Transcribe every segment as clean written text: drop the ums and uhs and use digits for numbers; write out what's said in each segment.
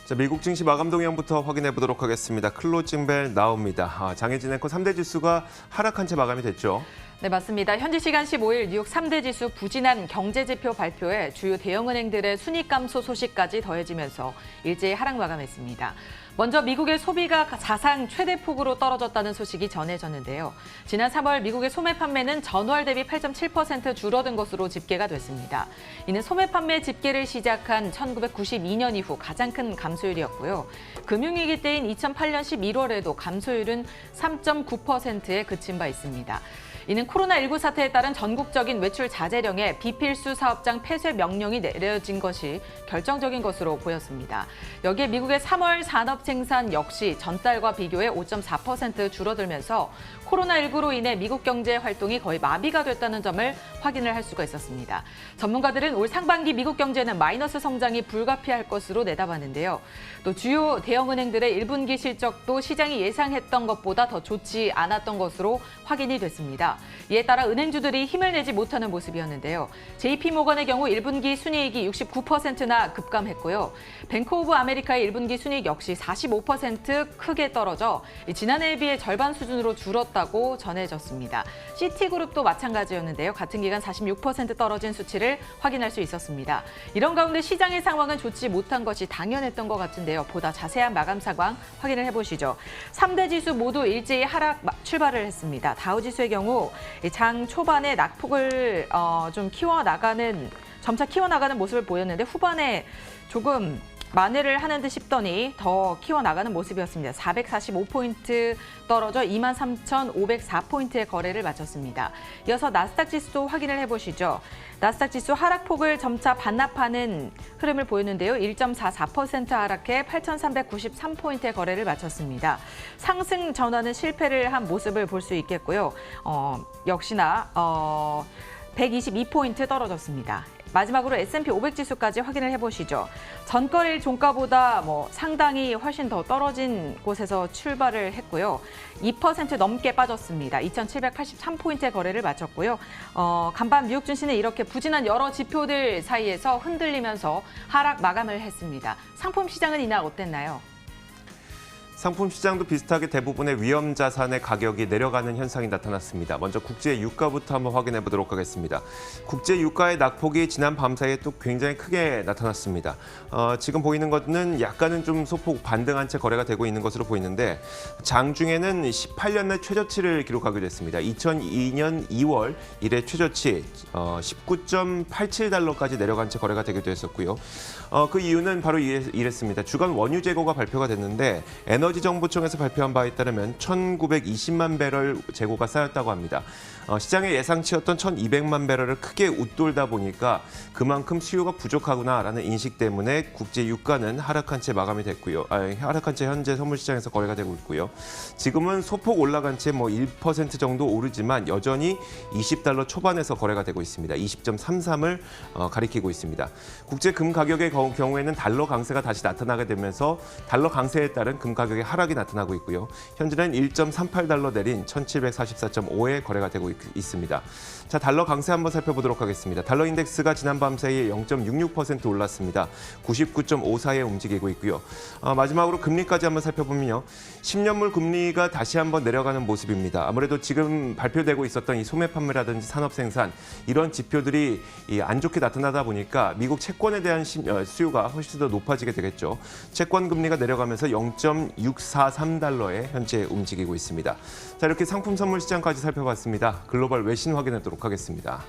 자, 미국 증시 마감 동향부터 확인해 보도록 하겠습니다. 클로징 벨 나옵니다. 장혜진 앵커 3대 지수가 하락한 채 마감이 됐죠. 네, 맞습니다. 현지 시간 15일 뉴욕 3대 지수 부진한 경제지표 발표에 주요 대형은행들의 순이익 감소 소식까지 더해지면서 일제히 하락 마감했습니다. 먼저 미국의 소비가 사상 최대 폭으로 떨어졌다는 소식이 전해졌는데요. 지난 3월 미국의 소매 판매는 전월 대비 8.7% 줄어든 것으로 집계가 됐습니다. 이는 소매 판매 집계를 시작한 1992년 이후 가장 큰 감소율이었고요. 금융위기 때인 2008년 11월에도 감소율은 3.9%에 그친 바 있습니다. 이는 코로나19 사태에 따른 전국적인 외출 자제령에 비필수 사업장 폐쇄 명령이 내려진 것이 결정적인 것으로 보였습니다. 여기에 미국의 3월 산업 생산 역시 전달과 비교해 5.4% 줄어들면서 코로나19로 인해 미국 경제 활동이 거의 마비가 됐다는 점을 확인을 할 수가 있었습니다. 전문가들은 올 상반기 미국 경제는 마이너스 성장이 불가피할 것으로 내다봤는데요. 또 주요 대형은행들의 1분기 실적도 시장이 예상했던 것보다 더 좋지 않았던 것으로 확인이 됐습니다. 이에 따라 은행주들이 힘을 내지 못하는 모습이었는데요. JP모건의 경우 1분기 순이익이 69%나 급감했고요. 뱅크 오브 아메리카의 1분기 순이익 역시 45% 크게 떨어져 지난해에 비해 절반 수준으로 줄었다고 전해졌습니다. 시티그룹도 마찬가지였는데요. 같은 기간 46% 떨어진 수치를 확인할 수 있었습니다. 이런 가운데 시장의 상황은 좋지 못한 것이 당연했던 것 같은데요. 보다 자세한 마감 상황 확인을 해보시죠. 3대 지수 모두 일제히 하락 출발을 했습니다. 다우지수의 경우 장 초반에 낙폭을 좀 점차 키워나가는 모습을 보였는데 후반에 조금 만회를 하는 듯 싶더니 더 키워나가는 모습이었습니다. 445포인트 떨어져 23,504포인트의 거래를 마쳤습니다. 이어서 나스닥 지수도 확인을 해보시죠. 나스닥 지수 하락폭을 점차 반납하는 흐름을 보였는데요. 1.44% 하락해 8,393포인트의 거래를 마쳤습니다. 상승 전환은 실패를 한 모습을 볼 수 있겠고요. 역시나 122포인트 떨어졌습니다. 마지막으로 S&P 500 지수까지 확인을 해보시죠. 전거래일 종가보다 상당히 훨씬 더 떨어진 곳에서 출발을 했고요. 2% 넘게 빠졌습니다. 2,783포인트의 거래를 마쳤고요. 간밤 뉴욕 증시는 이렇게 부진한 여러 지표들 사이에서 흔들리면서 하락 마감을 했습니다. 상품 시장은 이날 어땠나요? 상품 시장도 비슷하게 대부분의 위험 자산의 가격이 내려가는 현상이 나타났습니다. 먼저 국제 유가부터 한번 확인해 보도록 하겠습니다. 국제 유가의 낙폭이 지난 밤 사이에 또 굉장히 크게 나타났습니다. 지금 보이는 것은 약간은 좀 소폭 반등한 채 거래가 되고 있는 것으로 보이는데 장중에는 18년 내 최저치를 기록하기도 했습니다. 2002년 2월 이래 최저치 19.87달러까지 내려간 채 거래가 되기도 했었고요. 그 이유는 바로 이랬습니다. 주간 원유 재고가 발표가 됐는데 에너지정보청에서 발표한 바에 따르면 1,920만 배럴 재고가 쌓였다고 합니다. 시장의 예상치였던 1,200만 배럴을 크게 웃돌다 보니까 그만큼 수요가 부족하구나라는 인식 때문에 국제 유가는 하락한 채 마감이 됐고요. 하락한 채 현재 선물시장에서 거래가 되고 있고요. 지금은 소폭 올라간 채 1% 정도 오르지만 여전히 20달러 초반에서 거래가 되고 있습니다. 20.33을 가리키고 있습니다. 국제 금 가격의 경우에는 달러 강세가 다시 나타나게 되면서 달러 강세에 따른 금 가격의 하락이 나타나고 있고요. 현재는 1.38달러 내린 1,744.5에 거래가 되고 있습니다. 자, 달러 강세 한번 살펴보도록 하겠습니다. 달러 인덱스가 지난 밤 사이에 0.66% 올랐습니다. 99.54에 움직이고 있고요. 마지막으로 금리까지 한번 살펴보면요. 10년물 금리가 다시 한번 내려가는 모습입니다. 아무래도 지금 발표되고 있었던 이 소매 판매라든지 산업 생산 이런 지표들이 안 좋게 나타나다 보니까 미국 채권에 대한 수요가 훨씬 더 높아지게 되겠죠. 채권 금리가 내려가면서 0.643달러에 현재 움직이고 있습니다. 자, 이렇게 상품 선물 시장까지 살펴봤습니다. 글로벌 외신 확인하도록 하겠습니다.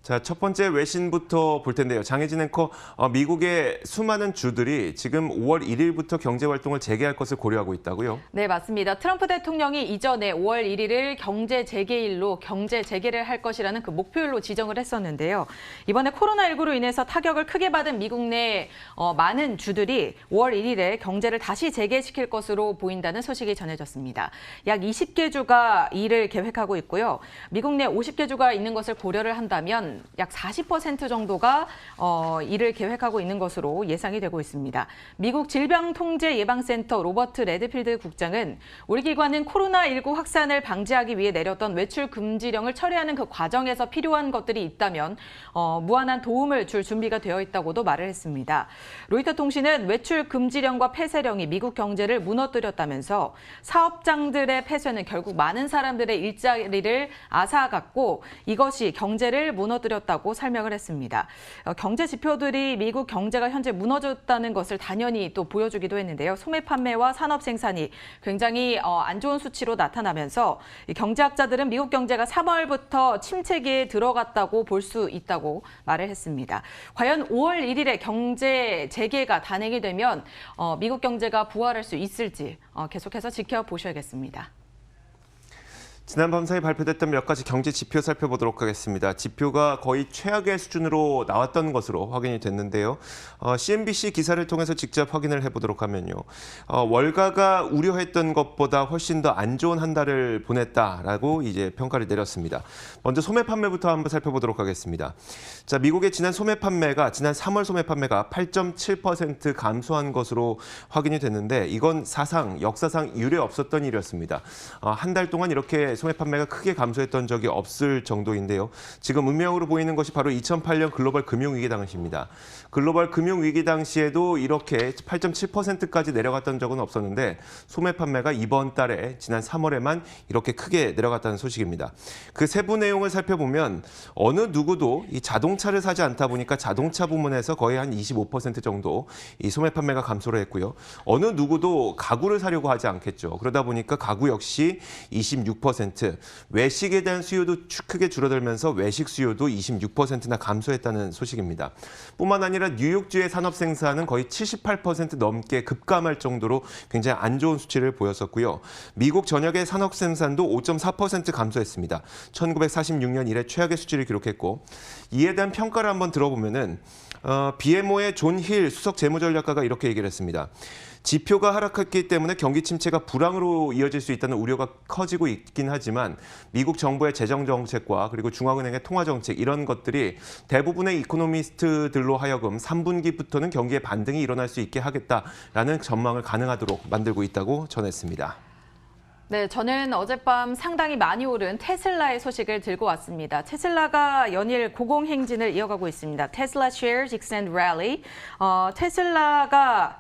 자, 첫 번째 외신부터 볼 텐데요. 장혜진 앵커, 미국의 수많은 주들이 지금 5월 1일부터 경제 활동을 재개할 것을 고려하고 있다고요? 네, 맞습니다. 트럼프 대통령이 이전에 5월 1일을 경제 재개일로 경제 재개를 할 것이라는 그 목표일로 지정을 했었는데요. 이번에 코로나19로 인해서 타격을 크게 받은 미국 내 많은 주들이 5월 1일에 경제를 다시 재개시킬 것으로 보인다는 소식이 전해졌습니다. 약 20개 주가 이를 계획하고 있고요. 미국 내 50개 주가 있는 것을 고려를 한다면 한 약 40% 정도가 이를 계획하고 있는 것으로 예상이 되고 있습니다. 미국 질병통제예방센터 로버트 레드필드 국장은 우리 기관은 코로나19 확산을 방지하기 위해 내렸던 외출 금지령을 철회하는 그 과정에서 필요한 것들이 있다면 무한한 도움을 줄 준비가 되어 있다고도 말을 했습니다. 로이터 통신은 외출 금지령과 폐쇄령이 미국 경제를 무너뜨렸다면서 사업장들의 폐쇄는 결국 많은 사람들의 일자리를 앗아갔고 이것이 경제를 무너뜨렸다고 설명을 했습니다. 경제 지표들이 미국 경제가 현재 무너졌다는 것을 단연히 또 보여주기도 했는데요. 소매 판매와 산업 생산이 굉장히 안 좋은 수치로 나타나면서 경제학자들은 미국 경제가 3월부터 침체기에 들어갔다고 볼 수 있다고 말을 했습니다. 과연 5월 1일에 경제 재개가 단행이 되면 미국 경제가 부활할 수 있을지 계속해서 지켜보셔야겠습니다. 지난 밤 사이 발표됐던 몇 가지 경제 지표 살펴보도록 하겠습니다. 지표가 거의 최악의 수준으로 나왔던 것으로 확인이 됐는데요. CNBC 기사를 통해서 직접 확인을 해보도록 하면요. 월가가 우려했던 것보다 훨씬 더 안 좋은 한 달을 보냈다라고 이제 평가를 내렸습니다. 먼저 소매 판매부터 한번 살펴보도록 하겠습니다. 자, 미국의 지난 3월 소매 판매가 8.7% 감소한 것으로 확인이 됐는데 이건 역사상 유례 없었던 일이었습니다. 한 달 동안 이렇게 소매 판매가 크게 감소했던 적이 없을 정도인데요. 지금 음영으로 보이는 것이 바로 2008년 글로벌 금융위기 당시입니다. 글로벌 금융위기 당시에도 이렇게 8.7%까지 내려갔던 적은 없었는데 소매 판매가 이번 달에 지난 3월에만 이렇게 크게 내려갔다는 소식입니다. 그 세부 내용을 살펴보면 어느 누구도 이 자동차를 사지 않다 보니까 자동차 부문에서 거의 한 25% 정도 이 소매 판매가 감소를 했고요. 어느 누구도 가구를 사려고 하지 않겠죠. 그러다 보니까 가구 역시 26%, 외식에 대한 수요도 크게 줄어들면서 외식 수요도 26%나 감소했다는 소식입니다. 뿐만 아니라 뉴욕주의 산업 생산은 거의 78% 넘게 급감할 정도로 굉장히 안 좋은 수치를 보였었고요. 미국 전역의 산업 생산도 5.4% 감소했습니다. 1946년 이래 최악의 수치를 기록했고 이에 대한 평가를 한번 들어보면은 BMO의 존 힐 수석 재무전략가가 이렇게 얘기를 했습니다. 지표가 하락했기 때문에 경기 침체가 불황으로 이어질 수 있다는 우려가 커지고 있긴 하지만 미국 정부의 재정 정책과 그리고 중앙은행의 통화 정책 이런 것들이 대부분의 이코노미스트들로 하여금 3분기부터는 경기에 반등이 일어날 수 있게 하겠다라는 전망을 가능하도록 만들고 있다고 전했습니다. 네, 저는 어젯밤 상당히 많이 오른 테슬라의 소식을 들고 왔습니다. 테슬라가 연일 고공행진을 이어가고 있습니다. 테슬라 shares extend rally. 테슬라가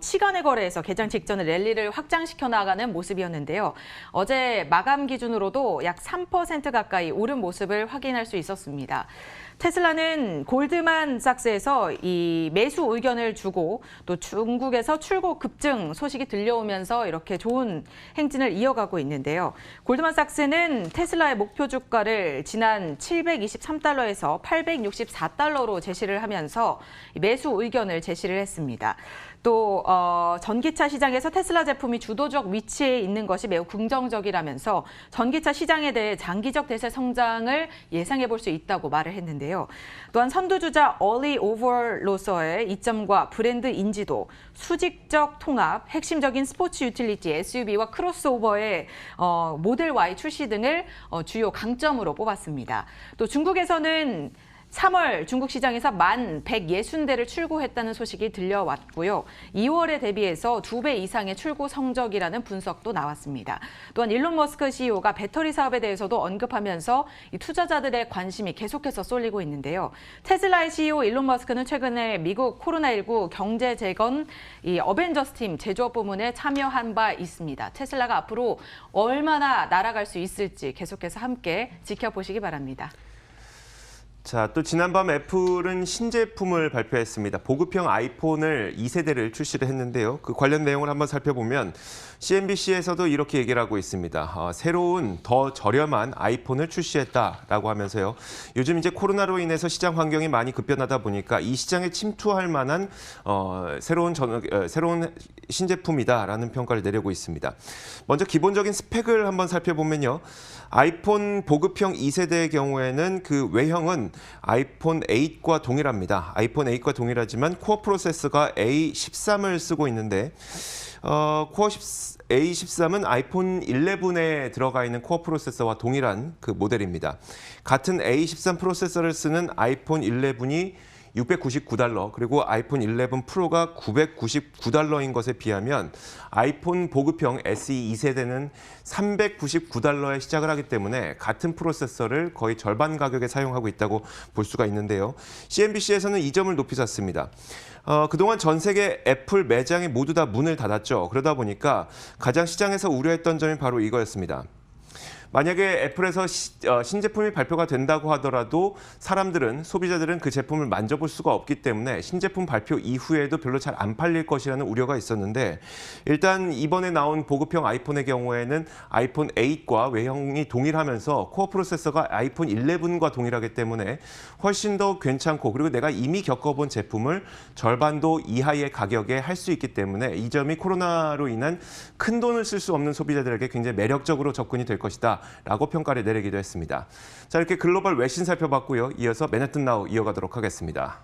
시간의 거래에서 개장 직전에 랠리를 확장시켜 나가는 모습이었는데요. 어제 마감 기준으로도 약 3% 가까이 오른 모습을 확인할 수 있었습니다. 테슬라는 골드만삭스에서 이 매수 의견을 주고 또 중국에서 출고 급증 소식이 들려오면서 이렇게 좋은 행진을 이어가고 있는데요. 골드만삭스는 테슬라의 목표 주가를 지난 723달러에서 864달러로 제시를 하면서 매수 의견을 제시를 했습니다. 또 전기차 시장에서 테슬라 제품이 주도적 위치에 있는 것이 매우 긍정적이라면서 전기차 시장에 대해 장기적 대세 성장을 예상해 볼 수 있다고 말을 했는데요. 또한 선두주자 얼리 오버로서의 이점과 브랜드 인지도, 수직적 통합, 핵심적인 스포츠 유틸리티, SUV와 크로스오버의 모델 Y 출시 등을 주요 강점으로 뽑았습니다. 또 중국에서는 3월 중국 시장에서 11,160대를 출고했다는 소식이 들려왔고요. 2월에 대비해서 2배 이상의 출고 성적이라는 분석도 나왔습니다. 또한 일론 머스크 CEO가 배터리 사업에 대해서도 언급하면서 이 투자자들의 관심이 계속해서 쏠리고 있는데요. 테슬라의 CEO 일론 머스크는 최근에 미국 코로나19 경제 재건 이 어벤져스 팀 제조업 부문에 참여한 바 있습니다. 테슬라가 앞으로 얼마나 날아갈 수 있을지 계속해서 함께 지켜보시기 바랍니다. 자, 또 지난밤 애플은 신제품을 발표했습니다. 보급형 아이폰을 2세대를 출시를 했는데요. 그 관련 내용을 한번 살펴보면 CNBC에서도 이렇게 얘기를 하고 있습니다. 새로운 더 저렴한 아이폰을 출시했다라고 하면서요. 요즘 이제 코로나로 인해서 시장 환경이 많이 급변하다 보니까 이 시장에 침투할 만한 새로운 신제품이다라는 평가를 내리고 있습니다. 먼저 기본적인 스펙을 한번 살펴보면요. 아이폰 보급형 2세대의 경우에는 그 외형은 아이폰 8과 동일합니다. 아이폰 8과 동일하지만 코어 프로세서가 A13을 쓰고 있는데 코어 A13은 아이폰 11에 들어가 있는 코어 프로세서와 동일한 그 모델입니다. 같은 A13 프로세서를 쓰는 아이폰 11이 $699, 그리고 아이폰 11 프로가 $999인 것에 비하면 아이폰 보급형 SE 2세대는 $399에 시작을 하기 때문에 같은 프로세서를 거의 절반 가격에 사용하고 있다고 볼 수가 있는데요. CNBC에서는 이 점을 높이 샀습니다. 그동안 전 세계 애플 매장이 모두 다 문을 닫았죠. 그러다 보니까 가장 시장에서 우려했던 점이 바로 이거였습니다. 만약에 애플에서 신제품이 발표가 된다고 하더라도 소비자들은 그 제품을 만져볼 수가 없기 때문에 신제품 발표 이후에도 별로 잘 안 팔릴 것이라는 우려가 있었는데, 일단 이번에 나온 보급형 아이폰의 경우에는 아이폰 8과 외형이 동일하면서 코어 프로세서가 아이폰 11과 동일하기 때문에 훨씬 더 괜찮고, 그리고 내가 이미 겪어본 제품을 절반도 이하의 가격에 할 수 있기 때문에 이 점이 코로나로 인한 큰 돈을 쓸 수 없는 소비자들에게 굉장히 매력적으로 접근이 될 것이다 라고 평가를 내리기도 했습니다. 자, 이렇게 글로벌 외신 살펴봤고요. 이어서 맨해튼 나우 이어가도록 하겠습니다.